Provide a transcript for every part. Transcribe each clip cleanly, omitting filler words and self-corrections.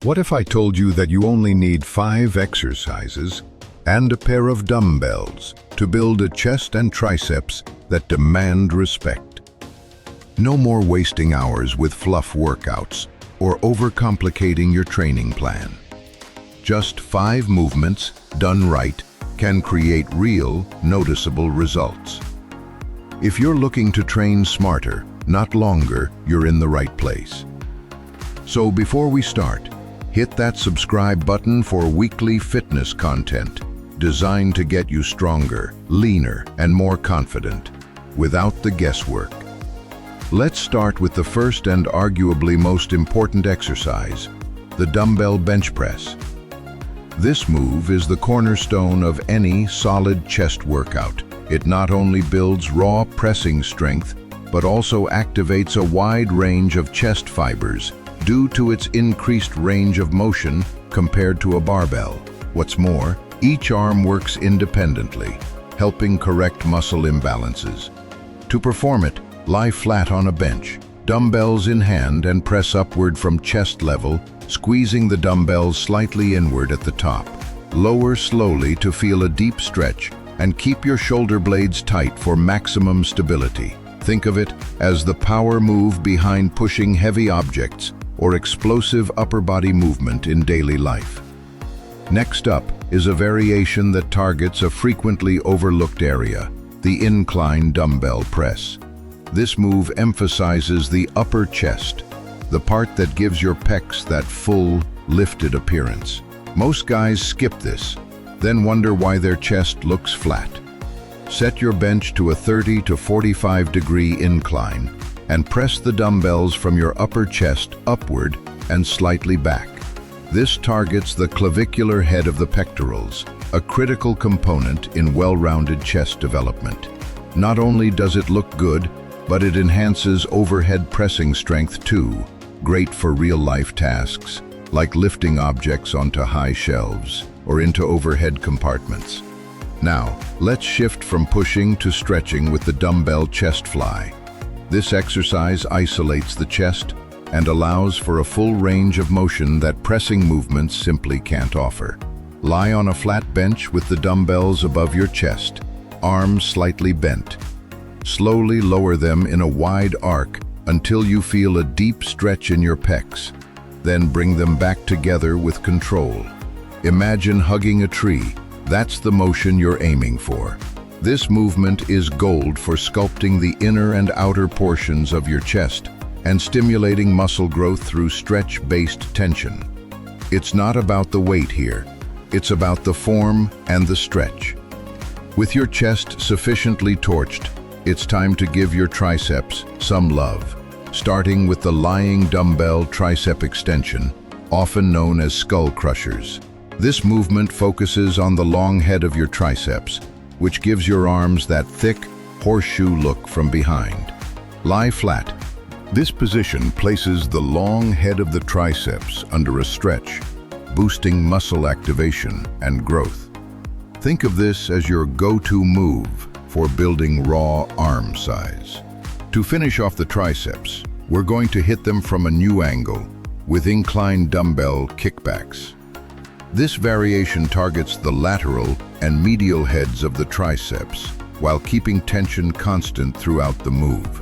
What if I told you that you only need 5 exercises and a pair of dumbbells to build a chest and triceps that demand respect? No more wasting hours with fluff workouts or overcomplicating your training plan. Just 5 movements, done right, can create real, noticeable results. If you're looking to train smarter, not longer, you're in the right place. So before we start, hit that subscribe button for weekly fitness content designed to get you stronger, leaner, and more confident, without the guesswork. Let's start with the first and arguably most important exercise, the dumbbell bench press. This move is the cornerstone of any solid chest workout. It not only builds raw pressing strength, but also activates a wide range of chest fibers due to its increased range of motion compared to a barbell. What's more, each arm works independently, helping correct muscle imbalances. To perform it, lie flat on a bench, dumbbells in hand, and press upward from chest level, squeezing the dumbbells slightly inward at the top. Lower slowly to feel a deep stretch, and keep your shoulder blades tight for maximum stability. Think of it as the power move behind pushing heavy objects or explosive upper body movement in daily life. Next up is a variation that targets a frequently overlooked area, the incline dumbbell press. This move emphasizes the upper chest, the part that gives your pecs that full, lifted appearance. Most guys skip this, then wonder why their chest looks flat. Set your bench to a 30 to 45 degree incline and press the dumbbells from your upper chest upward and slightly back. This targets the clavicular head of the pectorals, a critical component in well-rounded chest development. Not only does it look good, but it enhances overhead pressing strength too, great for real-life tasks, like lifting objects onto high shelves or into overhead compartments. Now, let's shift from pushing to stretching with the Dumbbell Chest Fly. This exercise isolates the chest and allows for a full range of motion that pressing movements simply can't offer. Lie on a flat bench with the dumbbells above your chest, arms slightly bent. Slowly lower them in a wide arc until you feel a deep stretch in your pecs. Then bring them back together with control. Imagine hugging a tree. That's the motion you're aiming for. This movement is gold for sculpting the inner and outer portions of your chest and stimulating muscle growth through stretch-based tension. It's not about the weight here. It's about the form and the stretch. With your chest sufficiently torched, it's time to give your triceps some love, starting with the lying dumbbell tricep extension, often known as skull crushers. This movement focuses on the long head of your triceps, which gives your arms that thick, horseshoe look from behind. Lie flat. This position places the long head of the triceps under a stretch, boosting muscle activation and growth. Think of this as your go-to move for building raw arm size. To finish off the triceps, we're going to hit them from a new angle with incline dumbbell kickbacks. This variation targets the lateral and medial heads of the triceps while keeping tension constant throughout the move.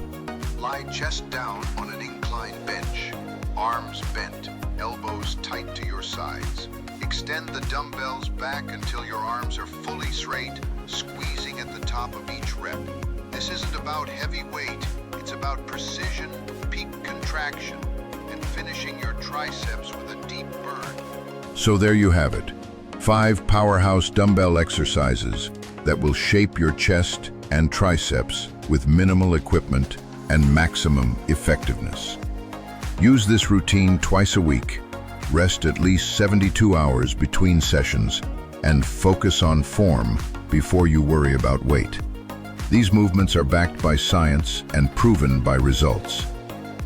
Lie chest down on an incline bench, arms bent, elbows tight to your sides. Extend the dumbbells back until your arms are fully straight, squeezing at the top of each rep. This isn't about heavy weight, it's about precision, peak contraction, and finishing your triceps with a deep burn. So there you have it, 5 powerhouse dumbbell exercises that will shape your chest and triceps with minimal equipment and maximum effectiveness. Use this routine twice a week, rest at least 72 hours between sessions, and focus on form before you worry about weight. These movements are backed by science and proven by results.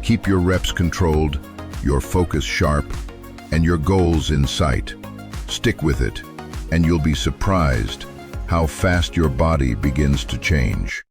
Keep your reps controlled, your focus sharp, and your goals in sight. Stick with it, and you'll be surprised how fast your body begins to change.